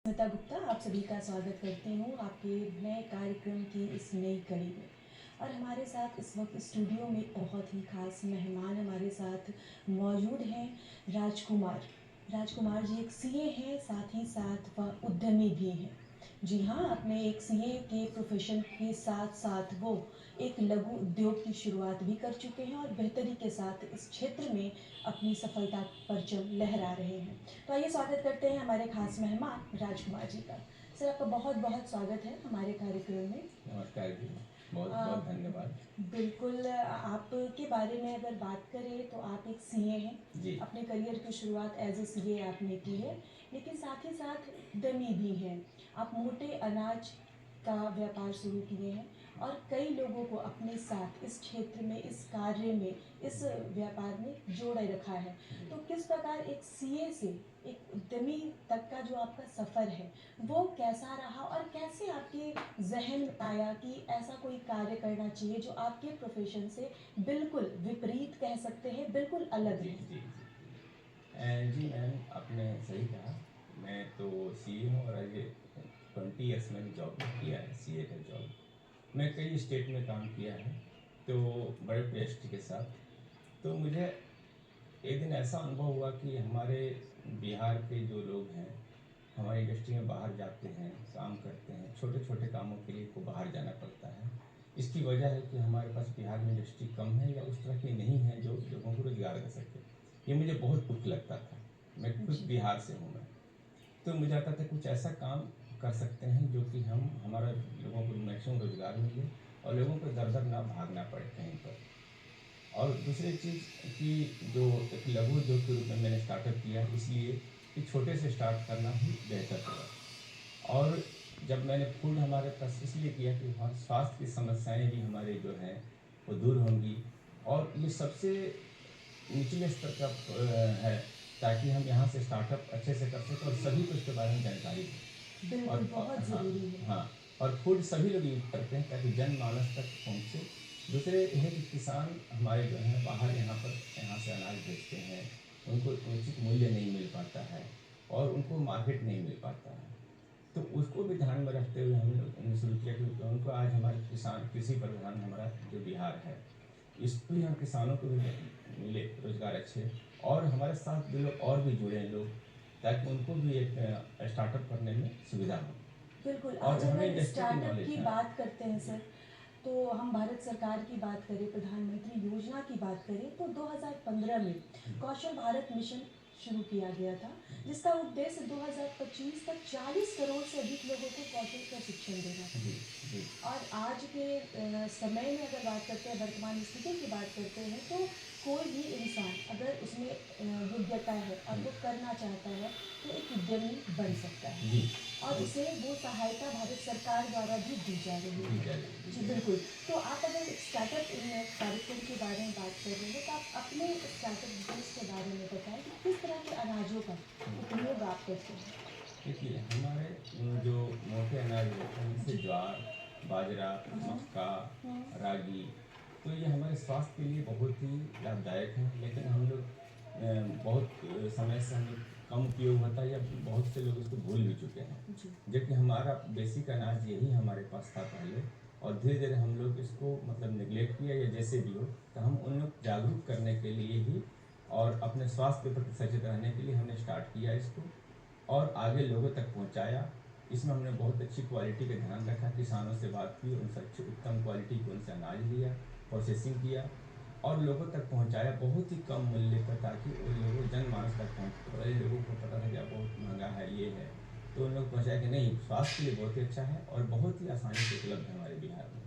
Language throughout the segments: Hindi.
स्मिता गुप्ता आप सभी का स्वागत करती हूँ आपके नए कार्यक्रम की इस नई कड़ी में। और हमारे साथ इस वक्त स्टूडियो में बहुत ही खास मेहमान हमारे साथ मौजूद हैं। राजकुमार जी एक सीए हैं, साथ ही साथ वह उद्यमी भी हैं। जी हाँ, अपने एक सीए के प्रोफेशन के साथ साथ वो एक लघु उद्योग की शुरुआत भी कर चुके हैं और बेहतरी के साथ इस क्षेत्र में अपनी सफलता परचम लहरा रहे हैं। तो आइए स्वागत करते हैं हमारे खास मेहमान राजकुमार जी का। सर, आपका बहुत बहुत स्वागत है हमारे कार्यक्रम में। नमस्कार जी, बहुत बहुत धन्यवाद। बिल्कुल, आपके बारे में अगर बात करें तो आप एक सीए हैं जी। अपने करियर की शुरुआत एज ए सीए आपने की है, लेकिन साथ ही साथ उद्यमी भी हैं। आप मोटे अनाज का व्यापार शुरू किए हैं और कई लोगों को अपने साथ इस क्षेत्र में, इस कार्य में, इस व्यापार में जोड़े रखा है। तो किस प्रकार एक सीए से एक उद्यमी तक का जो आपका सफ़र है वो कैसा रहा और कैसे आपके जहन में आया कि ऐसा कोई कार्य करना चाहिए जो आपके प्रोफेशन से बिल्कुल विपरीत कह सकते हैं, बिल्कुल अलग जी है? जी जी मैम, आपने सही कहा। मैं तो सीए हूँ और अभी 20 ईयर्स मैंने जॉब किया है, सीए का जॉब। मैं कई स्टेट में काम किया है, तो बड़े पेस्ट के साथ। तो मुझे एक दिन ऐसा अनुभव हुआ कि हमारे बिहार के जो लोग हैं हमारी इंडस्ट्री में बाहर जाते हैं, काम करते हैं, छोटे छोटे कामों के लिए को बाहर जाना पड़ता है। इसकी वजह है कि हमारे पास बिहार में इंडस्ट्री कम है या उस तरह की नहीं है जो लोगों को रोजगार दे सके। ये मुझे बहुत दुख लगता था। मैं खुद जी बिहार से हूँ मैं। तो मुझे आता था कुछ ऐसा काम कर सकते हैं जो कि हम हमारा लोगों को मैक्सिमम रोजगार मिले और लोगों को दर दर ना भागना पड़े कहीं पर। और दूसरी चीज़ कि जो एक लघु उद्योग के रूप में मैंने स्टार्टअप किया, इसलिए कि छोटे से स्टार्ट करना ही बेहतर होगा। और जब मैंने फूड हमारे पास इसलिए किया कि वहाँ स्वास्थ्य की समस्याएं भी हमारे जो हैं वो दूर होंगी। और ये सबसे निचले स्तर का है, ताकि हम यहाँ से स्टार्टअप अच्छे से कर सकें और सभी को इसके बारे में जानकारी दें। बिल्कुल, बहुत हाँ ज़रूरी है। हाँ, और फूड सभी लोग यूज करते हैं ताकि जनमानस तक पहुँचे। दूसरे है कि किसान हमारे जो हैं बाहर यहाँ से अनाज बेचते हैं, उनको उचित मूल्य नहीं मिल पाता है और उनको मार्केट नहीं मिल पाता है। तो उसको भी ध्यान में रखते हुए हम लोग ने शुरू किया कि उनको आज हमारे किसान कृषि प्रधान हमारा जो बिहार है, इसको भी हम किसानों को भी मिले रोजगार अच्छे, और हमारे साथ भी लोग और भी जुड़े हैं लोग, ताकि उनको भी एक स्टार्टअप करने में सुविधा हो। बिल्कुल, और आज हमें अगर इंडस्ट्री की स्टार्टअप नॉलेज की है। बात करते हैं सर, तो हम भारत सरकार की बात करें, प्रधानमंत्री योजना की बात करें, तो 2015 में कौशल भारत मिशन शुरू किया गया था, जिसका उद्देश्य 2025 तक 40 करोड़ से अधिक लोगों को कौशल प्रशिक्षण देना था। जी जी और आज के समय में अगर बात करते हैं, वर्तमान स्थिति की बात करते हैं, तो कोई भी इंसान अगर उसमें योग्यता है और वो करना चाहता है तो एक उद्यमी बन सकता है। जी और उसे वो सहायता भारत सरकार द्वारा भी दी जा रही जी है। जी जी बिल्कुल। तो आप अगर एक स्टार्टअप कार्यक्रम के बारे में बात कर रहे हैं तो आप अपने स्टार्टअप बिजनेस के बारे में बताएं कि किस तरह के अनाजों का उपयोग आप करते हैं। देखिए, हमारे जो मोटे अनाज होते हैं जैसे ज्वार, बाजरा, मक्का, रागी, तो ये हमारे स्वास्थ्य के लिए बहुत ही लाभदायक हैं। लेकिन हम लोग बहुत समय से हम लोग कम उपयोग होता है या बहुत से लोग इसको भूल भी चुके हैं। जी जबकि हमारा बेसिक अनाज यही हमारे पास था पहले, और धीरे धीरे हम लोग इसको मतलब निगलेक्ट किया या जैसे भी हो, तो हम उन लोग जागरूक करने के लिए ही और अपने स्वास्थ्य के प्रति सचेत रहने के लिए हमने स्टार्ट किया इसको और आगे लोगों तक पहुंचाया। इसमें हमने बहुत अच्छी क्वालिटी का ध्यान रखा, किसानों से बात की, उनसे अच्छी उत्तम क्वालिटी के उनसे अनाज लिया, प्रोसेसिंग किया और लोगों तक पहुंचाया बहुत ही कम मूल्य पर, ताकि उन लोगों जनमानस तक पहुँचे। बड़े लोगों को पता था कि बहुत महंगा है, ये है, तो उन लोग पहुँचाया कि नहीं, स्वास्थ्य के लिए बहुत ही अच्छा है और बहुत ही आसानी से उपलब्ध है हमारे बिहार में।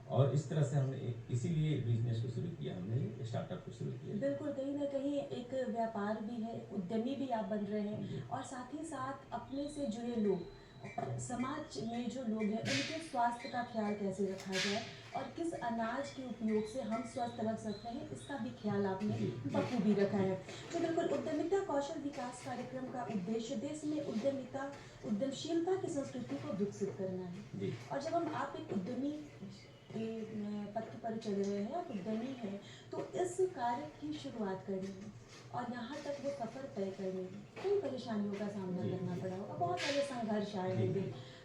और इस तरह से हमने इसीलिए बिजनेस को शुरू किया, हमने स्टार्टअप को शुरू किया। बिल्कुल, कहीं ना कहीं एक व्यापार भी है, एक उद्यमी भी आप बन रहे हैं जी और साथ ही साथ अपने से जुड़े लोग और समाज में जो लोग हैं उनके स्वास्थ्य का ख्याल कैसे रखा जाए और किस अनाज के उपयोग से हम स्वस्थ रख सकते हैं, इसका भी ख्याल आपने जी जी बखूबी रखा है। तो बिल्कुल, उद्यमिता कौशल विकास कार्यक्रम का उद्देश्य देश में उद्यमिता उद्यमशीलता की संस्कृति को विकसित करना है। जी और जब हम आप एक उद्यमी के पथ पर चल रहे हैं, आप उद्यमी हैं, तो इस कार्य की शुरुआत करने में और यहाँ तक वो सफ़र तय करने में कई परेशानियों का सामना जी करना जी पड़ा होगा, बहुत सारे हर्ष आए जी। होंगे।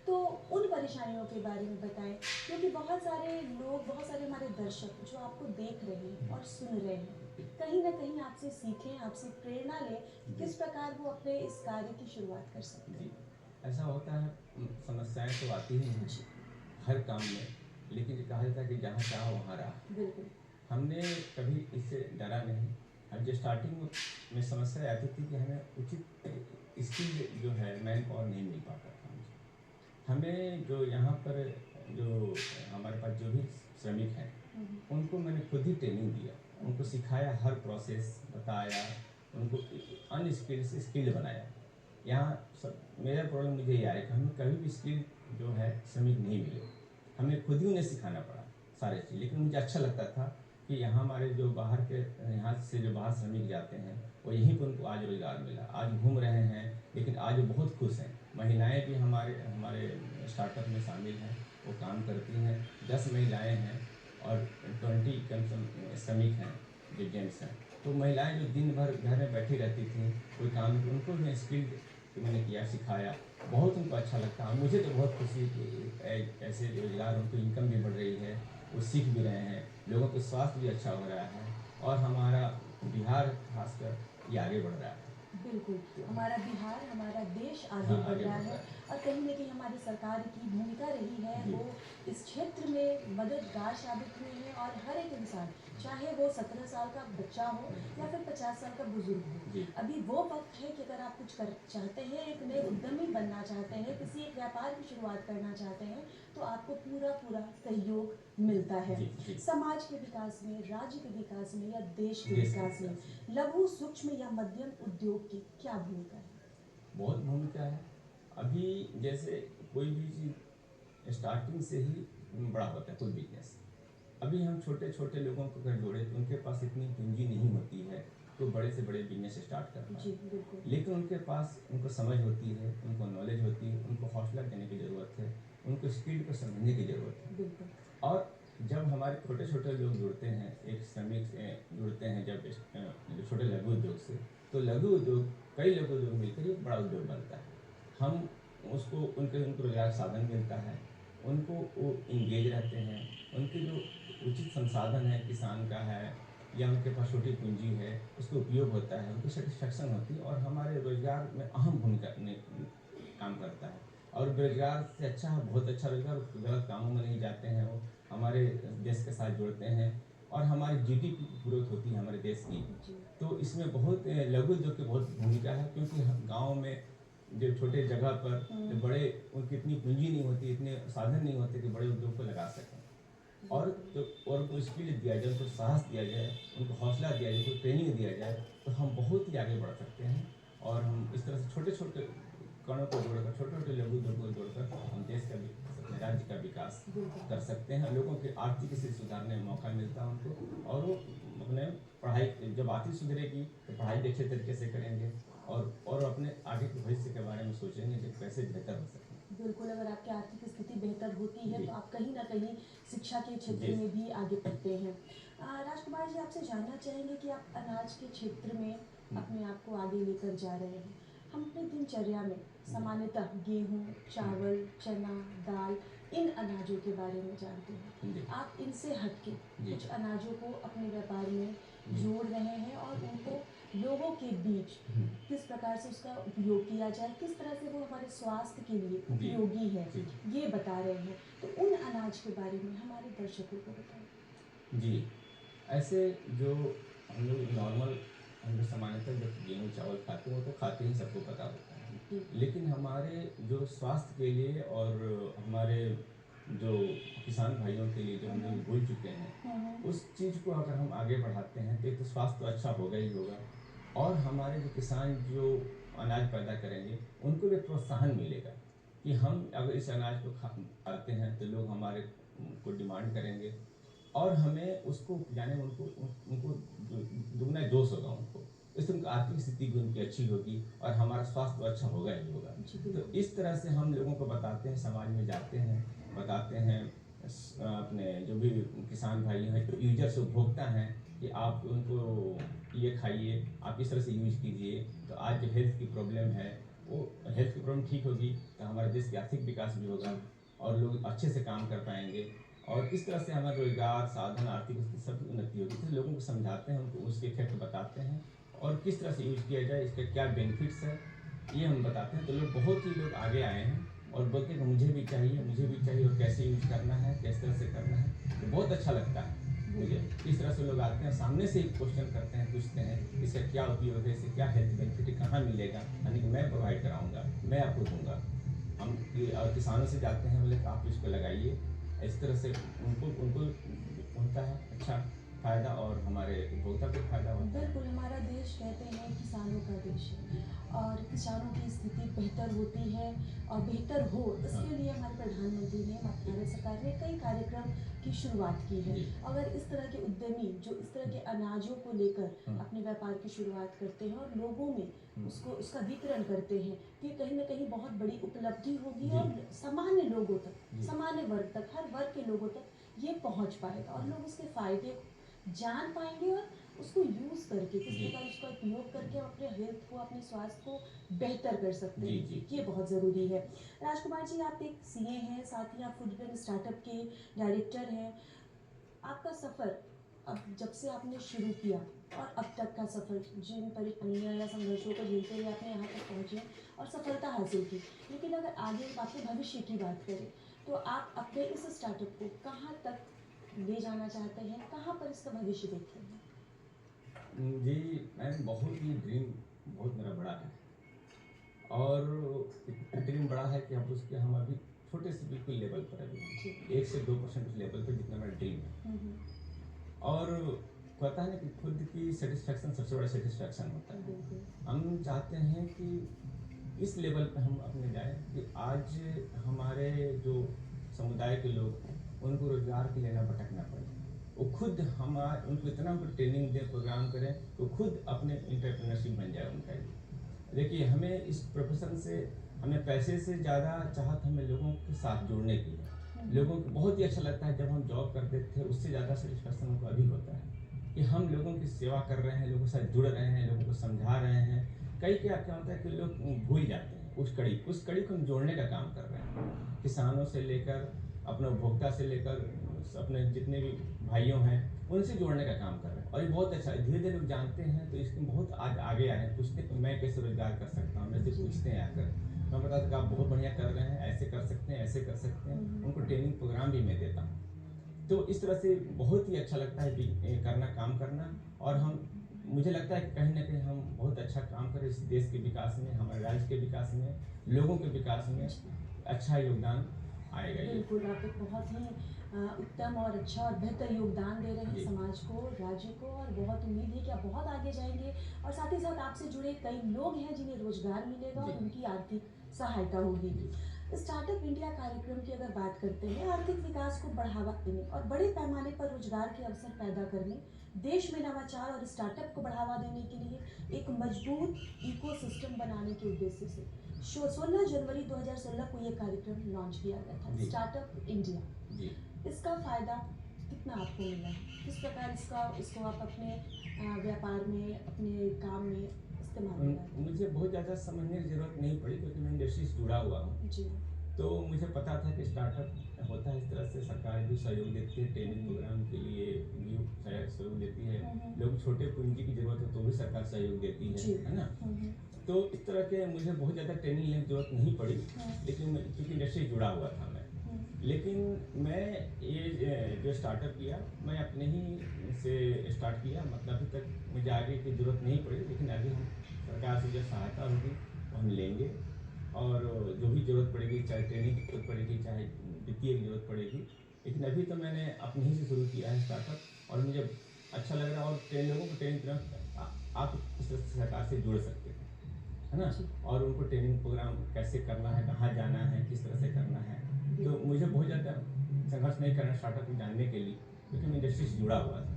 तो उन परेशानियों के बारे में बताएं, क्योंकि बहुत सारे लोग, बहुत सारे हमारे दर्शक जो आपको देख रहे हैं और सुन रहे हैं, कहीं ना कहीं आपसे सीखें, आपसे प्रेरणा लें कि जी। किस प्रकार वो अपने इस कार्य की शुरुआत कर सकते जी, हैं। ऐसा होता है। समस्याएं तो आती ही हैं जी, हर काम में, लेकिन ये कहा जाता है कि जहाँ चाह वहाँ राह। बिल्कुल। हमने कभी इससे डरा नहीं। अब जो स्टार्टिंग में समस्या आती थी कि हमें उचित स्किल जो है मैन पावर नहीं मिल पाता था मुझे। हमें जो यहाँ पर जो हमारे पास जो भी श्रमिक हैं उनको मैंने खुद ही ट्रेनिंग दिया, उनको सिखाया, हर प्रोसेस बताया, उनको अनस्किल्ड से स्किल्ड बनाया। यहाँ सब मेरा प्रॉब्लम मुझे ये आया कि हमें कभी भी स्किल जो है श्रमिक नहीं मिले, हमें खुद ही उन्हें सिखाना पड़ा सारे चीज़। लेकिन मुझे अच्छा लगता था कि यहाँ हमारे जो बाहर के, यहाँ से जो बाहर श्रमिक जाते हैं वो यहीं पर उनको आज रोज़गार मिला, आज घूम रहे हैं, लेकिन आज वो बहुत खुश हैं। महिलाएं भी हमारे हमारे स्टार्टअप में शामिल हैं, वो काम करती हैं। 10 महिलाएं हैं और 20 कम श्रमिक हैं जो जेंट्स हैं। तो महिलाएं जो दिन भर घर में बैठी रहती थी, कोई काम, उनको मैं स्किल मैंने किया, सिखाया, बहुत उनको अच्छा लगता है। मुझे तो बहुत खुशी कि ऐसे रोजगार, उनको इनकम भी बढ़ रही है, वो सीख भी रहे हैं, लोगों का स्वास्थ्य भी अच्छा हो रहा है और हमारा बिहार खासकर ये आगे बढ़ रहा है। बिल्कुल, हमारा बिहार, हमारा देश आगे हाँ, बढ़ आगे रहा बढ़ है रहा है। और कहीं न कहीं हमारी सरकार की भूमिका रही है, जी। वो इस क्षेत्र में मददगार साबित हुई है और हर एक इंसान, चाहे वो 17 साल का बच्चा हो या फिर 50 साल का बुजुर्ग हो, जी। अभी वो वक्त है कि अगर आप कुछ कर चाहते हैं, एक नए उद्यमी बनना चाहते हैं, किसी एक व्यापार की शुरुआत करना चाहते हैं, तो आपको पूरा सहयोग मिलता है। जी, जी। समाज के विकास में, राज्य के विकास में या देश के देश के विकास में विकास लघु, सूक्ष्म या मध्यम उद्योग की क्या भूमिका है? बहुत भूमिका है। अभी जैसे कोई भी चीज़ स्टार्टिंग से ही बड़ा होता है, कोई बिजनेस। अभी हम छोटे छोटे लोगों को अगर जोड़े तो उनके पास इतनी पूंजी नहीं होती है तो बड़े से बड़े बिजनेस स्टार्ट कर जी, पाए। बिल्कुल। लेकिन उनके पास, उनको समझ होती है, उनको नॉलेज होती है, उनको हौसला देने की ज़रूरत है, उनको स्किल को समझने की ज़रूरत है। बिल्कुल। और जब हमारे छोटे छोटे लोग जुड़ते हैं, एक श्रमिक से जुड़ते हैं, जब जो छोटे लघु उद्योग से, तो लघु उद्योग, कई लघु उद्योग मिलकर एक बड़ा उद्योग बनता है। हम उसको, उनको रोजगार साधन मिलता है, उनको वो इंगेज रहते हैं, उनके जो उचित संसाधन है, किसान का है या उनके पास छोटी पूंजी है, उसका उपयोग होता है, उनको सेटिस्फैक्शन होती है और हमारे रोजगार में अहम भूमिका काम करता है। और बेरोजगार से अच्छा है, बहुत अच्छा रोजगार, गलत कामों में नहीं जाते हैं, वो हमारे देश के साथ जुड़ते हैं और हमारी जीडीपी की ग्रोथ होती है हमारे देश की। जी, तो इसमें बहुत लघु उद्योग की बहुत भूमिका है, क्योंकि गांव में जो छोटे जगह पर जो बड़े, उनकी इतनी पूंजी नहीं होती, इतने साधन नहीं होते कि बड़े उद्योग को लगा सकें। और तो और उनको स्किल दिया जाए, उनको साहस दिया जाए, उनको हौसला दिया जाए, उनको ट्रेनिंग दिया जाए, तो हम बहुत ही आगे बढ़ सकते हैं। और हम इस तरह से छोटे छोटे कणों को जोड़कर, छोटे छोटे लघु उद्योग को जोड़कर हम देश का, अपने राज्य का विकास बिल्कुल। कर सकते हैं। लोगों के आर्थिक स्थिति सुधारने में मौका मिलता है उनको, और वो अपने पढ़ाई, जब आर्थिक सुधरेगी तो पढ़ाई भी अच्छे तरीके से करेंगे और अपने आगे के भविष्य के बारे में सोचेंगे कि कैसे बेहतर हो सकें। बिल्कुल, अगर आपकी आर्थिक स्थिति बेहतर होती है जी। तो आप कहीं न कहीं शिक्षा के क्षेत्र जी। में भी आगे बढ़ते हैं। राजकुमार जी, आपसे जानना चाहेंगे कि आप अनाज के क्षेत्र में अपने आप को आगे लेकर जा रहे हैं। हम अपनी दिनचर्या में सामान्यतः गेहूँ, चावल, चना, दाल, इन अनाजों के बारे में जानते हैं। जी। आप इनसे हट के जी। कुछ अनाजों को अपने व्यापार में जी। जोड़ रहे हैं और उनको लोगों के बीच किस प्रकार से उसका उपयोग किया जाए, किस तरह से वो हमारे स्वास्थ्य के लिए जी। उपयोगी है, जी। ये बता रहे हैं। तो उन अनाज के बारे में हमारे दर्शकों को बताएं। जी, ऐसे जो हम लोग नॉर्मल, हम लोग सामान्यतः जब गेहूँ चावल खाते हैं वो तो खाते ही, सबको पता होता है। जी, लेकिन हमारे जो स्वास्थ्य के लिए और हमारे जो किसान भाइयों के लिए जो हम लोग भूल चुके हैं, उस चीज़ को अगर हम आगे बढ़ाते हैं तो एक तो स्वास्थ्य तो अच्छा होगा ही होगा, और हमारे जो किसान जो अनाज पैदा करेंगे उनको भी प्रोत्साहन मिलेगा कि हम अगर इस अनाज को खाते हैं तो लोग हमारे को डिमांड करेंगे और हमें उसको उपजाने में उनको दुगना जोश होगा उनको। इससे उनकी आर्थिक स्थिति भी उनकी अच्छी होगी और हमारा स्वास्थ्य तो अच्छा होगा ही होगा। जी, तो बिल्कुल। इस तरह से हम लोगों को बताते हैं, समाज में जाते हैं, बताते हैं अपने जो भी किसान भाई हैं, जो यूजर्स उपभोक्ता हैं, कि आप उनको ये खाइए, आप इस तरह से यूज कीजिए तो आज जो हेल्थ की प्रॉब्लम है वो हेल्थ की प्रॉब्लम ठीक होगी तो हमारे देश की आर्थिक विकास भी होगा और लोग अच्छे से काम कर पाएंगे और इस तरह से हमारा रोजगार साधन आर्थिक स्थिति सब उन्नति होगी। तो लोगों को समझाते हैं, उनको उसके इफेक्ट बताते हैं और किस तरह से यूज किया जाए, इसका क्या बेनिफिट्स है ये हम बताते हैं। तो लोग बहुत ही लोग आगे आए हैं और बोलते हैं कि मुझे भी चाहिए और कैसे यूज करना है, किस तरह से करना है। तो बहुत अच्छा लगता है मुझे। इस तरह से लोग आते हैं, सामने से ही क्वेश्चन करते हैं, पूछते हैं इसका क्या उपयोग है, इससे क्या हेल्थ बेनिफिट है, कहाँ मिलेगा, यानी कि मैं प्रोवाइड कराऊंगा, मैं आपको दूंगा। हम और किसानों से जाते हैं, बोले आप इसको लगाइए। इस तरह से उनको उनको होता है अच्छा फ़ायदा और हमारे उपभोक्ता को फ़ायदा होता है। बिल्कुल, हमारा देश कहते हैं किसानों का देश है और किसानों की स्थिति बेहतर होती है और बेहतर हो इसके लिए हमारे प्रधानमंत्री ने, भारत सरकार ने कई कार्यक्रम की शुरुआत की है। जी। अगर इस तरह के उद्यमी जो इस तरह के अनाजों को लेकर हम्म। अपने व्यापार की शुरुआत करते हैं और लोगों में उसका वितरण करते हैं तो ये कहीं ना कहीं बहुत बड़ी उपलब्धि होगी जी। और सामान्य लोगों तक, जी। सामान्य वर्ग तक, हर वर्ग के लोगों तक ये पहुंच पाएगा और लोग उसके फायदे जान पाएंगे और उसको यूज करके किस जी। प्रकार उसका उपयोग करके हम अपने हेल्थ को, अपने स्वास्थ्य को बेहतर कर सकते जी, हैं। जी। ये बहुत ज़रूरी है। राजकुमार जी, आप एक सीए हैं, साथ ही आप फूड ब्रांड स्टार्टअप के डायरेक्टर हैं। आपका सफ़र अब जब से आपने शुरू किया और अब तक का सफ़र, जिन परेशानियां या संघर्षों को झेलते हुए आपने यहाँ तक पहुँचे और सफलता हासिल की, लेकिन अगर आगे आपके भविष्य की बात करें तो आप अपने इस स्टार्टअप को कहाँ तक ले जाना चाहते हैं, कहाँ पर इसका भविष्य देखते हैं? जी, मैम बहुत ही ड्रीम बहुत मेरा बड़ा है और इतना ड्रीम बड़ा है कि हम अभी छोटे से बिल्कुल लेवल पर अभी जी। 1 से 2% लेवल पर जितना मेरा ड्रीम है। और कहता है ना कि खुद की सेटिस्फैक्शन सबसे बड़ा सेटिस्फैक्शन होता है। बिल्कुल। हम चाहते हैं कि इस लेवल पे हम अपने जाएं कि आज हमारे जो समुदाय के लोग हैं उनको रोजगार के लिए ना भटकना पड़े। वो खुद उनको इतना ट्रेनिंग दें, प्रोग्राम करें, वो खुद अपने एंटरप्रेन्योरशिप बन जाए उनका ही। देखिए, हमें इस प्रोफेशन से हमें पैसे से ज़्यादा चाहत हमें लोगों के साथ जोड़ने की है। लोगों को बहुत ही अच्छा लगता है जब हम जॉब करते थे, उससे ज़्यादा सेटिस्फैक्शन हमको अभी होता है कि हम लोगों की सेवा कर रहे हैं, लोगों के साथ जुड़ रहे हैं, लोगों को समझा रहे हैं। कई क्या होता है कि लोग भूल जाते हैं उस कड़ी को हम जोड़ने का काम कर रहे हैं। किसानों से लेकर अपने उपभोक्ता से लेकर अपने जितने भी भाइयों हैं उनसे जोड़ने का काम कर रहे हैं और ये बहुत अच्छा है। धीरे धीरे लोग जानते हैं तो इसमें बहुत आज आगे आए हैं। पूछते हैं मैं कैसे रोजगार कर सकता हूँ, मेरे से पूछते हैं आकर। मैं बताता हूँ कि आप बहुत बढ़िया कर रहे हैं, ऐसे कर सकते हैं, ऐसे कर सकते हैं। उनको ट्रेनिंग प्रोग्राम भी मैं देता हूँ। तो इस तरह से बहुत ही अच्छा लगता है करना, काम करना। और मुझे लगता है कि कहीं ना कहीं हम बहुत अच्छा काम करें इस देश के विकास में, हमारे राज्य के विकास में, लोगों के विकास में अच्छा योगदान आएगा। ये बिल्कुल, आप एक बहुत ही उत्तम और अच्छा और बेहतर योगदान दे रहे हैं समाज को, राज्य को, और बहुत उम्मीद है कि आप बहुत आगे जाएंगे और साथ ही साथ आपसे जुड़े कई लोग हैं जिन्हें रोजगार मिलेगा और उनकी आर्थिक सहायता होगी। स्टार्टअप इंडिया कार्यक्रम की अगर बात करते हैं, आर्थिक विकास को बढ़ावा देने और बड़े पैमाने पर रोजगार के अवसर पैदा करने, देश में नवाचार और स्टार्टअप को बढ़ावा देने के लिए एक मजबूत इकोसिस्टम बनाने के उद्देश्य से 16 जनवरी 2016 को ये कार्यक्रम लॉन्च किया गया था, स्टार्टअप इंडिया। जी। इसका फायदा कितना आपको मिला है? किस प्रकार इसको आप अपने व्यापार में, अपने काम में इस्तेमाल कर रहे हैं? मुझे बहुत ज़्यादा समझने की ज़रूरत नहीं पड़ी क्योंकि मैं इंडस्ट्री से जुड़ा हुआ हूँ। जी। तो मुझे पता था कि स्टार्टअप होता है इस तरह से। सरकार भी सहयोग देती है, ट्रेनिंग प्रोग्राम के लिए भी सहयोग देती है। लोग छोटे पूंजी की जरूरत हो तो भी सरकार सहयोग देती है ना। तो इस तरह के मुझे बहुत ज़्यादा ट्रेनिंग लेने की जरूरत नहीं पड़ी, लेकिन क्योंकि इंडस्ट्री से जुड़ा हुआ था मैं। लेकिन मैं ये जो स्टार्टअप किया, मैं अपने ही से स्टार्ट किया। मतलब अभी तक मुझे आगे की ज़रूरत नहीं पड़ी, लेकिन अभी हम सरकार से जो सहायता होगी वो हम लेंगे और जो भी ज़रूरत पड़ेगी, चाहे ट्रेनिंग की ज़रूरत पड़ेगी, चाहे वित्तीय की ज़रूरत पड़ेगी। लेकिन अभी तो मैंने अपने ही से शुरू किया है स्टार्टअप और मुझे अच्छा लग रहा है। और लोगों को ट्रेनिंग आप इस तरह से सरकार से जुड़ सकते हैं, है ना। और उनको ट्रेनिंग प्रोग्राम कैसे करना है, कहाँ जाना है, किस तरह से करना है। तो मुझे बहुत ज़्यादा संघर्ष नहीं करना स्टार्टअप को जानने के लिए, क्योंकि मैं इंडस्ट्री से जुड़ा हुआ था।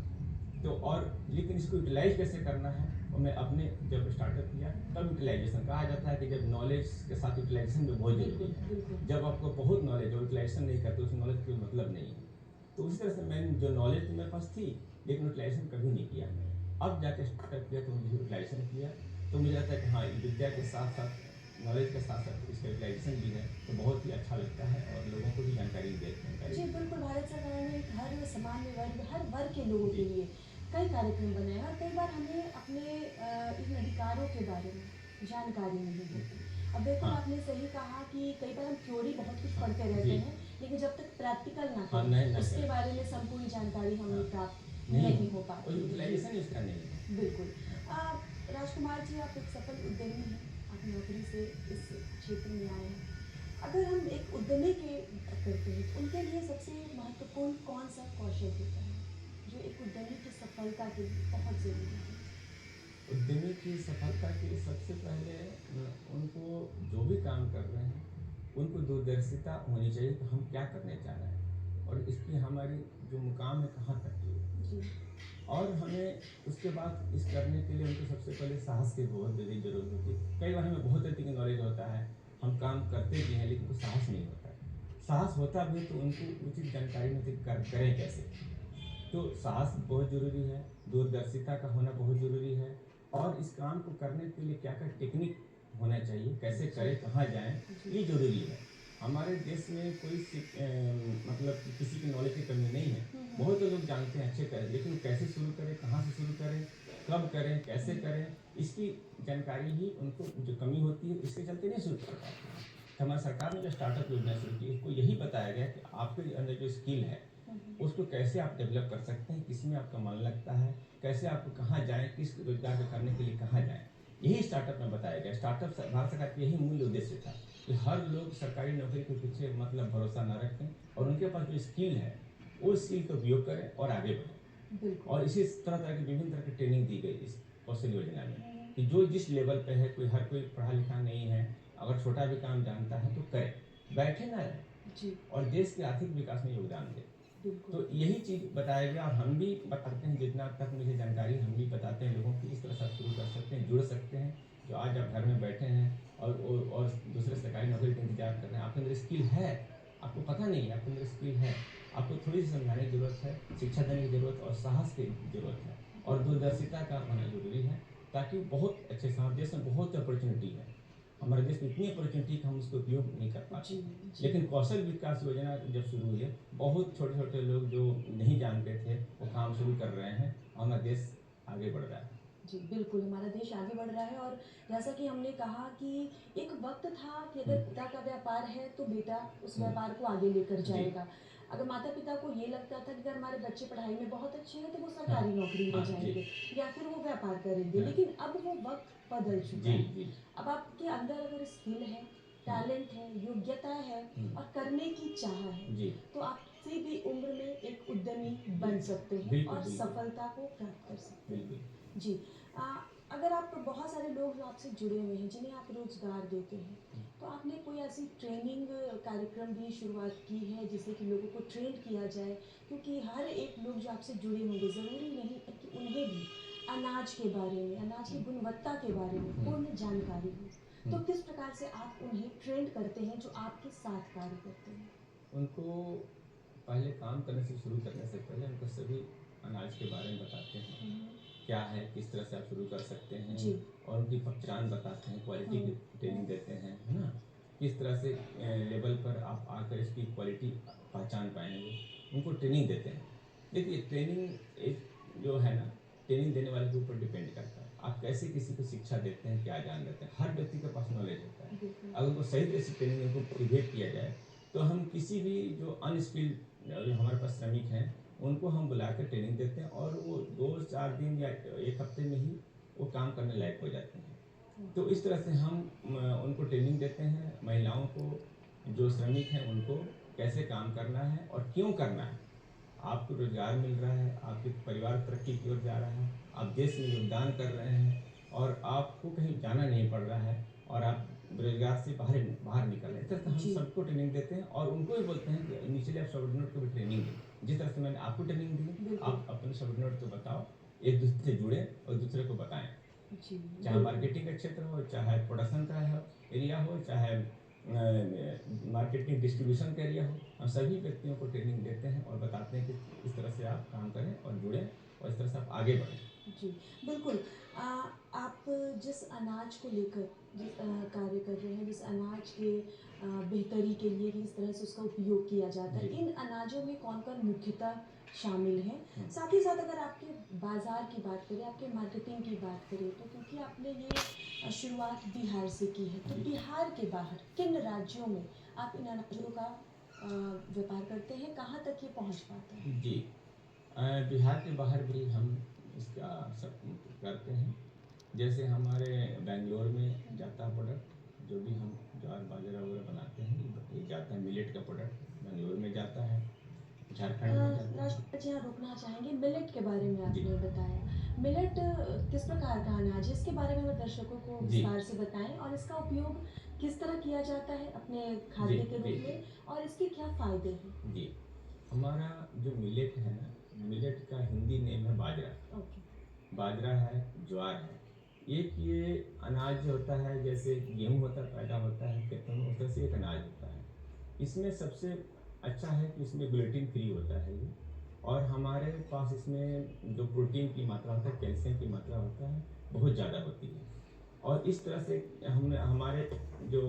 तो और लेकिन इसको यूटिलाइज कैसे करना है, और मैं अपने जब स्टार्टअप किया तब यूटिलाइजेशन कहा जाता है कि जब नॉलेज के साथ यूटिलाइजेशन भी बहुत जरूरी है। जब आपको बहुत नॉलेज और यूटिलाइजेशन नहीं करते, उस नॉलेज का मतलब नहीं है। तो उसी तरह से मैंने जो नॉलेज तो मेरे पास थी, लेकिन यूटिलाइजेशन कभी नहीं किया। अब जाके स्टार्टअप किया तो मुझे यूटिलाइजेशन किया, तो मुझे लगता है कि हाँ, विद्या के साथ साथ नॉलेज के साथ साथ स्पेशलाइजेशन भी है, तो बहुत ही अच्छा लगता है और लोगों को भी जानकारी देते जी हैं। बिल्कुल, भारत सरकार ने हर सामान्य वर्ग, हर वर्ग के लोगों के जी। लिए कई कार्यक्रम बनाए हैं और कई बार हमें अपने इन अधिकारों के बारे में जानकारी नहीं होती। अब बिल्कुल हाँ, आपने सही कहा कि कई बार हम थ्योरी बहुत कुछ हाँ, पढ़ते रहते जी, हैं, लेकिन जब तक प्रैक्टिकल ना हाँ, करें, नहीं ना उसके करें, बारे में संपूर्ण जानकारी हाँ, हमें प्राप्त नहीं नहीं हो होती और पाती है। जी, यूटिलाइजेशन उसका नहीं है। बिल्कुल। हाँ, राजकुमार जी, आप एक सफल उद्यमी हैं, आप नौकरी से इस क्षेत्र में आए हैं। अगर हम एक उद्यमी की बात करते हैं तो उनके लिए सबसे महत्वपूर्ण कौन सा कौशल होता है जो एक उद्यमी की सफलता के लिए बहुत ज़रूरी है? उद्यमी की सफलता के लिए सबसे पहले उनको जो भी काम कर रहे हैं, उनको दूरदर्शिता होनी चाहिए कि हम क्या करने जा रहे हैं और इसकी हमारी जो मुकाम है कहाँ तक की है। जी। और हमें उसके बाद इस करने के लिए उनको सबसे पहले साहस की बहुत ज़्यादा ज़रूरत होती है। कई बार हमें बहुत अधिक नॉलेज होता है, हम काम करते भी हैं लेकिन उनको साहस नहीं होता है। साहस होता भी तो उनको उचित जानकारी नहीं होती करें कैसे। तो साहस बहुत ज़रूरी है, दूरदर्शिता का होना बहुत ज़रूरी है और इस काम को करने के लिए क्या-क्या टेक्निक होना चाहिए, कैसे जी। करें, कहाँ जाएँ, जी। ये ज़रूरी है। हमारे देश में कोई मतलब कि किसी की नॉलेज की कमी नहीं है। बहुत लोग जानते हैं अच्छे करें, लेकिन कैसे शुरू करें, कहाँ से शुरू करें, कब करें, कैसे करें, इसकी जानकारी ही उनको जो कमी होती है, इसके चलते नहीं शुरू कर पाते हैं। तो हमारी सरकार ने जो स्टार्टअप योजना शुरू की, उसको यही बताया गया कि आपके अंदर जो स्किल है, उसको कैसे आप डेवलप कर सकते हैं, किसमें आपका मन लगता है, कैसे आपको कहाँ जाएँ, किस रोज़गार को करने के लिए कहाँ जाएँ। यही स्टार्टअप में बताया गया। स्टार्टअप भारत सरकार का यही मूल उद्देश्य था कि हर लोग सरकारी नौकरी के पीछे मतलब भरोसा न रखें और उनके पास जो स्किल है, वो स्किल का उपयोग करें और आगे बढ़ें। बिल्कुल। और इसी तरह-तरह की विभिन्न तरह की ट्रेनिंग दी गई इस कौशल योजना में हम्म। कि जो जिस लेवल पे है, हर कोई पढ़ा-लिखा नहीं है, अगर छोटा भी काम जानता है तो करे, बैठे ना रहें जी। और देश के आर्थिक विकास में योगदान दें। बिल्कुल। तो यही चीज़ बताया गया और हम भी बताते हैं जितना तक मुझे जानकारी हम भी बताते हैं लोगों की इस तरह से आप शुरू कर सकते हैं, जुड़ सकते हैं। जो आज आप घर में बैठे हैं और दूसरे सरकारी नौकरी का इंतज़ार कर रहे हैं, आपके अंदर स्किल है, आपको पता नहीं है आपके अंदर स्किल है, आपको थोड़ी सी समझाने की ज़रूरत है, शिक्षा देने की ज़रूरत और साहस की ज़रूरत है और दूरदर्शिता का होना ज़रूरी है ताकि बहुत अच्छे से हमारे देश में बहुत अपॉर्चुनिटी है। हमारे देश में इतनी अपॉर्चुनिटी कि हम उसको उपयोग नहीं कर पाते जी। हैं। जी। लेकिन कौशल विकास योजना जब शुरू हुई है, बहुत छोटे-छोटे लोग जो नहीं जानते थे, वो काम शुरू कर रहे हैं और हमारा देश आगे बढ़ रहा है। जी, बिल्कुल, हमारा देश आगे बढ़ रहा है और जैसा कि हमने कहा कि एक वक़्त था कि हुँ, अगर पिता का व्यापार है, तो बेटा उस हुँ, व्यापार को आगे लेकर जी, जाएगा। अगर माता-पिता को ये लगता था कि अगर हमारे बच्चे पढ़ाई में बहुत अच्छे हैं, तो वो हाँ, सरकारी नौकरी में हाँ, जी, जाएँगे या फिर वो व्यापार करेंगे। हाँ, लेकिन अब वो वक़्त बदल चुका जी, है। जी, अब आपके अंदर अगर स्किल है, हुँ, टैलेंट है, योग्यता है हुँ, और करने की चाह है, जी, तो आप किसी भी उम्र में एक उद्यमी जी, बन सकते हैं बिल्कुल, और बिल्कुल, सफलता को प्राप्त कर सकते हैं। बिल्कुल, जी। अ, अगर आप बहुत सारे लोग जो आपसे जुड़े हुए हैं, जिन्हें आप रोज़गार देते हैं, हुँ, तो आपने कोई ऐसी ट्रेनिंग कार्यक्रम भी शुरुआत की है जिससे कि लोगों को ट्रेन किया जाए? क्योंकि हर एक लोग जो आपसे जुड़े होंगे, ज़रूरी नहीं है कि उन्हें भी अनाज के बारे में, अनाज की हुँ, गुणवत्ता के बारे में हुँ, पूर्ण जानकारी हो। हुँ। तो किस प्रकार से आप उन्हें ट्रेंड करते हैं जो आपके साथ कार्य करते हैं? उनको पहले काम करने से शुरू करने से पहले उनको सभी अनाज के बारे में बताते हैं। हुँ। क्या है, किस तरह से आप शुरू कर सकते हैं जी। और उनकी पहचान बताते हैं, क्वालिटी की हुँ। ट्रेनिंग देते हैं, है ना? किस तरह से लेवल पर आप आकर इसकी क्वालिटी पहचान पाएँगे, उनको ट्रेनिंग देते हैं। देखिए ट्रेनिंग एक जो है ना, ट्रेनिंग देने वाले के ऊपर डिपेंड करता है। आप कैसे किसी को शिक्षा देते हैं, क्या ज्ञान देते हैं, हर व्यक्ति के पास नॉलेज होता है। बिल्कुल। अगर उनको सही तरह से ट्रेनिंग उनको प्रिपेयर किया जाए, तो हम किसी भी जो अनस्किल्ड जो हमारे पास श्रमिक हैं, उनको हम बुलाकर ट्रेनिंग देते हैं और वो 2-4 दिन या 1 हफ्ते में ही वो काम करने लायक हो जाते हैं। तो इस तरह से हम उनको ट्रेनिंग देते हैं, महिलाओं को, जो श्रमिक हैं उनको कैसे काम करना है और क्यों करना है। आपको रोज़गार मिल रहा है, आपके परिवार तरक्की की ओर जा रहा है, आप देश में योगदान कर रहे हैं और आपको कहीं जाना नहीं पड़ रहा है और आप बेरोज़गार से बाहर बाहर निकल रहे हैं। इस तरह से हम जी। सबको ट्रेनिंग देते हैं और उनको भी बोलते हैं कि निचले आप सबॉर्डिनेट को भी ट्रेनिंग दें। जिस तरह से मैंने आपको ट्रेनिंग दी, बिल्कुल। आप अपने सबॉर्डिनेट को बताओ, एक-दूसरे से जुड़ें और दूसरे को बताएँ। जी, चाहे बिल्कुल। मार्केटिंग का क्षेत्र हो, चाहे प्रोडक्शन का हो एरिया हो, चाहे मार्केटिंग डिस्ट्रीब्यूशन का एरिया हो, हम सभी व्यक्तियों को ट्रेनिंग देते हैं और बताते हैं कि इस तरह से आप काम करें और जुड़ें और इस तरह से आप आगे बढ़ें। जी, बिल्कुल। अ, आप जिस अनाज को लेकर कार्य कर रहे हैं, जिस अनाज के बेहतरी के लिए किस तरह से उसका उपयोग किया जाता है, जी। इन अनाजों में कौन-कौन मुख्यतः शामिल हैं? हुँ। साथ ही साथ अगर आपके बाज़ार की बात करें, आपके मार्केटिंग की बात करें, तो क्योंकि आपने ये शुरुआत बिहार से की है, तो जी। बिहार के बाहर किन राज्यों में आप इन अनाजों का व्यापार करते हैं? कहाँ तक ये पहुँच पाता है? जी। बिहार के बाहर भी हम इसका सब करते हैं। जैसे हमारे बैंगलोर में जाता है प्रोडक्ट, जो भी हम ज्वार बाजरा वगैरह बनाते हैं, ये जाता है, मिलेट का प्रोडक्ट बैंगलोर में जाता है, झारखंड में जाता है। राजकुमार जी, यहाँ रुकना चाहेंगे। मिलेट के बारे में जी। आपने बताया। मिलेट किस प्रकार का अनाज है? इसके बारे में हमें दर्शकों को जी। विस्तार से बताएँ और इसका उपयोग किस तरह किया जाता है अपने जी। खाद्य के जी। रूप में और इसके क्या फ़ायदे हैं? जी। हमारा जो मिलेट है ना, मिलेट का हिंदी नेम है बाजरा। ओके। बाजरा है, ज्वार है। एक ये अनाज जो होता है, जैसे गेहूँ होता है, पैदा होता है खेतों में, उस तरह से एक अनाज होता है। इसमें सबसे अच्छा है कि इसमें ग्लूटेन फ्री होता है ये, और हमारे पास इसमें जो प्रोटीन की मात्रा होता है, कैल्शियम की मात्रा होता है, बहुत ज़्यादा होती है। और इस तरह से हम हमारे जो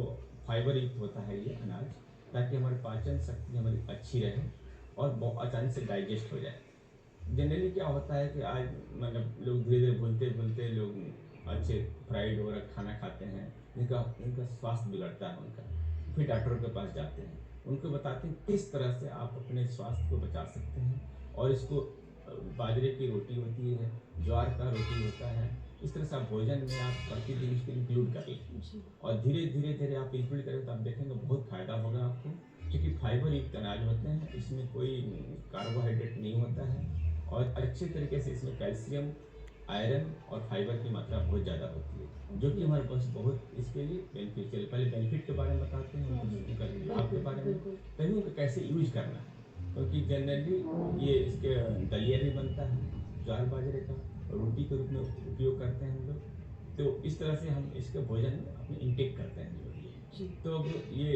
फाइबर युक्त होता है ये अनाज, ताकि हमारी पाचन शक्ति हमारी अच्छी रहे और बहुत आसानी से डाइजेस्ट हो जाए। जनरली क्या होता है कि आज मतलब लोग धीरे धीरे भूलते भूलते लोग अच्छे फ्राइड वगैरह खाना खाते हैं, इनका इनका स्वास्थ्य बिगड़ता है उनका, फिर डॉक्टरों के पास जाते हैं, उनको बताते हैं किस तरह से आप अपने स्वास्थ्य को बचा सकते हैं। और इसको बाजरे की रोटी होती है, ज्वार का रोटी होता है, इस तरह से आप भोजन में आप प्रतिदिन इसको इंक्लूड कर लें, जी। और धीरे धीरे धीरे आप इंक्लूड करें तो आप देखेंगे बहुत फ़ायदा होगा आपको, क्योंकि फाइबर युक्त अनाज होते हैं, इसमें कोई कार्बोहाइड्रेट नहीं होता है, और अच्छे तरीके से इसमें कैल्शियम, आयरन और फाइबर की मात्रा बहुत ज़्यादा होती है, जो कि हमारे पास बहुत इसके लिए बेनिफिशियल। पहले बेनिफिट के बारे में बताते हैं, उनका लाभ के बिल्कुल, बारे में, बिल्कुल। तभी उनको कैसे यूज करना है। क्योंकि जनरली ये इसके दलिया भी बनता है ज्वार बाजरे का, रोटी के रूप में उपयोग करते हैं हम लोग। तो इस तरह से हम इसके भोजन में अपने इंटेक करते हैं जो ये। जी। तो अब ये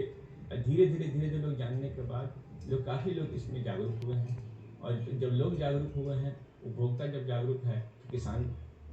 धीरे धीरे लोग जानने के बाद लोग काफ़ी लोग इसमें जागरूक हुए हैं, और जब लोग जागरूक हुए हैं, उपभोक्ता जब जागरूक है, तो किसान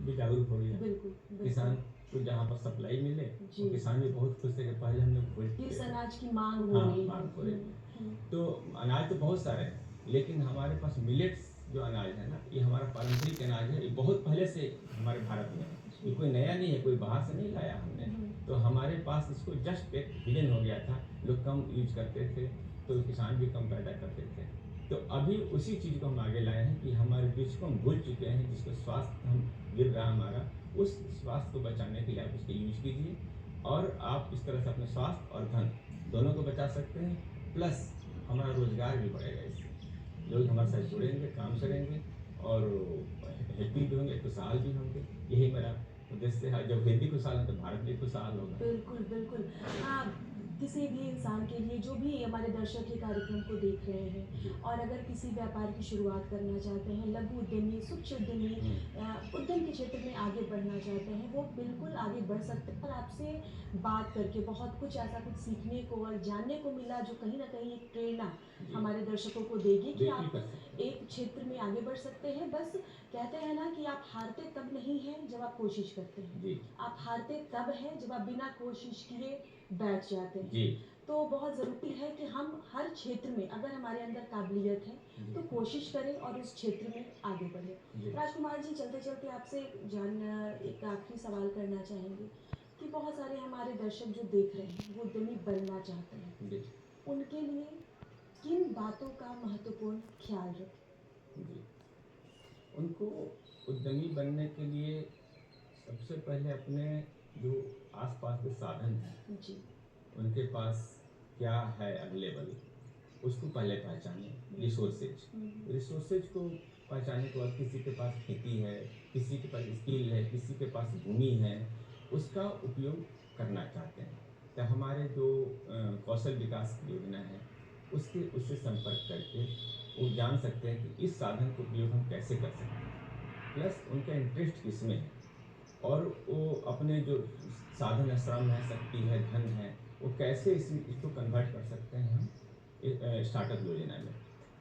भी जागरूक हो गया। बिल्कुल, किसान बिल्कुल। को जहाँ पर सप्लाई मिले, जी। तो किसान भी बहुत खुश थे कि पहले हम लोग इस अनाज की माँग हो हाँ, रही है। मांग हो रही है। हुँ। तो अनाज तो बहुत सारे हैं, लेकिन हमारे पास मिलेट्स जो अनाज है ना, ये हमारा पारंपरिक अनाज है, ये बहुत पहले से हमारे भारत में है। ये कोई नया नहीं है, कोई बाहर से नहीं लाया हमने। तो हमारे पास इसको जस्ट एक हिडन हो गया था, लोग कम यूज करते थे, तो किसान भी कम पैदा करते थे। तो अभी उसी चीज़ को हम आगे लाए हैं कि हमारे जिसको हम भूल चुके हैं, जिसको स्वास्थ्य हम गिर रहा हमारा, उस स्वास्थ्य को बचाने के लिए आप इसको यूज कीजिए, और आप इस तरह से अपने स्वास्थ्य और धन दोनों को बचा सकते हैं। प्लस हमारा रोजगार भी बढ़ेगा इससे, लोग हमारे साथ जुड़ेंगे, काम करेंगे, और हेल्दी भी होंगे, खुशहाल भी होंगे। यही मेरा उद्देश्य है। जब हेल्दी खुशहाल है तो भारत भी खुशहाल होगा। बिल्कुल, बिल्कुल। किसी भी इंसान के लिए जो भी हमारे दर्शक ये कार्यक्रम को देख रहे हैं जी। और अगर किसी व्यापार की शुरुआत करना चाहते हैं, लघु उद्यमी, सूक्ष्म उद्यमी, उद्यम के क्षेत्र में आगे बढ़ना चाहते हैं, वो बिल्कुल आगे बढ़ सकते हैं। और आपसे बात करके बहुत कुछ ऐसा कुछ सीखने को और जानने को मिला जो कहीं न कहीं एक प्रेरणा जी। हमारे दर्शकों को देगी कि बिल्कुल आप कर सकते हैं। एक क्षेत्र में आगे बढ़ सकते हैं। बस कहते हैं ना कि आप हारते तब नहीं हैं जब आप कोशिश करते हैं। जी। आप हारते तब हैं जब आप बिना कोशिश किए बैठ जाते हैं। जी। तो बहुत ज़रूरी है कि हम हर क्षेत्र में अगर हमारे अंदर काबिलियत है जी। तो कोशिश करें और उस क्षेत्र में आगे बढ़ें। जी। राजकुमार जी, चलते-चलते आपसे एक आखिरी सवाल करना चाहेंगे कि बहुत सारे हमारे दर्शक जो देख रहे हैं, वो उद्यमी बनना चाहते हैं। जी। उनके लिए किन बातों का महत्वपूर्ण ख्याल रखें? जी। उनको उद्यमी बनने के लिए सबसे पहले अपने जो आसपास के साधन हैं, जी। उनके पास क्या है अवेलेबल, उसको पहले पहचानें। रिसोर्सेज रिसोर्सेज को पहचानने के बाद किसी के पास खेती है, किसी के पास स्किल है, किसी के पास भूमि है, उसका उपयोग करना चाहते हैं, तो हमारे जो कौशल विकास की योजना है, उससे संपर्क करके वो जान सकते हैं कि इस साधन का उपयोग हम कैसे कर सकते हैं, प्लस उनका इंटरेस्ट किसमें है, और वो अपने जो साधन है, श्रम है, शक्ति है, धन है, वो कैसे इसको कन्वर्ट कर सकते हैं हम स्टार्टअप योजना में।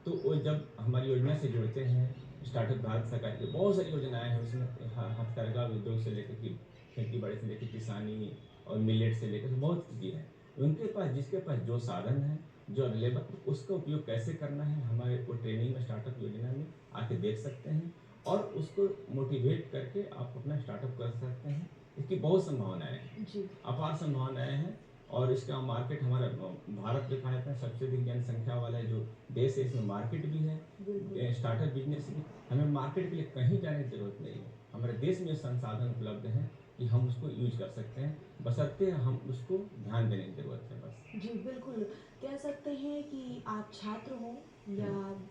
तो वो जब हमारी योजना से जुड़ते हैं, स्टार्टअप भारत सरकार की बहुत सारी योजनाएं हैं, उसमें हथकरघा उद्योग से लेकर के खेती बाड़ी से लेकर किसानी और मिलेट से लेकर बहुत चीज़ें हैं। उनके पास, जिसके पास जो साधन है, जो अवेलेबल, उसका उपयोग कैसे करना है, हमारे को ट्रेनिंग में स्टार्टअप योजना में आके देख सकते हैं और उसको मोटिवेट करके आप अपना स्टार्टअप कर सकते हैं। इसकी बहुत संभावनाएं हैं, जी अपार संभावनाएं हैं। और इसका मार्केट हमारा भारत जो कहा जाता है सबसे अधिक जनसंख्या वाला जो देश है, इसमें मार्केट भी है बिल्कुल स्टार्टअप बिजनेस की। हमें मार्केट के लिए कहीं जाने की जरूरत नहीं है, हमारे देश में संसाधन उपलब्ध हैं कि हम उसको यूज कर सकते हैं, बशर्ते हम उसको ध्यान देने की जरूरत है बस। जी बिल्कुल, कह सकते हैं कि आप छात्र हों या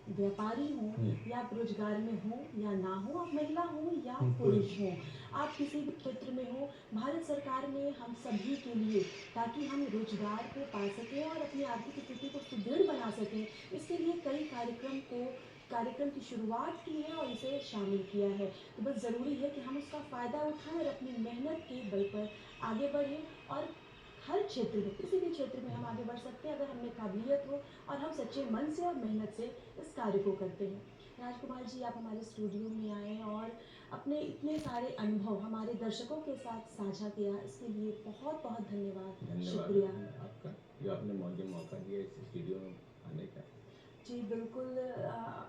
व्यापारी हों या आप रोजगार में हों या ना हो, आप महिला हों या पुरुष हों, आप किसी भी क्षेत्र में हो, भारत सरकार ने हम सभी के लिए, ताकि हम रोजगार को पा सकें और अपनी आर्थिक स्थिति को सुदृढ़ बना सकें, इसके लिए कई कार्यक्रम की शुरुआत की है और इसे शामिल किया है। तो बस ज़रूरी है कि हम उसका फ़ायदा उठाएं और अपनी मेहनत के बल पर आगे बढ़ें और हर क्षेत्र में, किसी भी क्षेत्र में हम आगे बढ़ सकते हैं अगर हमें काबिलियत हो और हम सच्चे मन से और मेहनत से इस कार्य को करते हैं। राजकुमार जी, आप हमारे स्टूडियो में आए और अपने इतने सारे अनुभव हमारे दर्शकों के साथ साझा किया, इसके लिए बहुत बहुत धन्यवाद, धन्यवाद शुक्रिया। आपका, जो आपने मुझे मौका दिया इस स्टूडियो में आने का। जी बिल्कुल,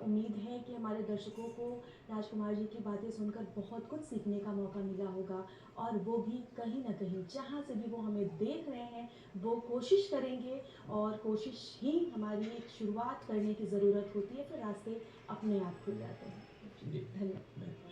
उम्मीद है कि हमारे दर्शकों को राजकुमार जी की बातें सुनकर बहुत कुछ सीखने का मौका मिला होगा और वो भी कहीं ना कहीं, जहाँ से भी वो हमें देख रहे हैं, वो कोशिश करेंगे और कोशिश ही हमारी एक शुरुआत करने की ज़रूरत होती है, फिर रास्ते अपने आप खुल जाते हैं। जी धन्यवाद। धन्यवाद।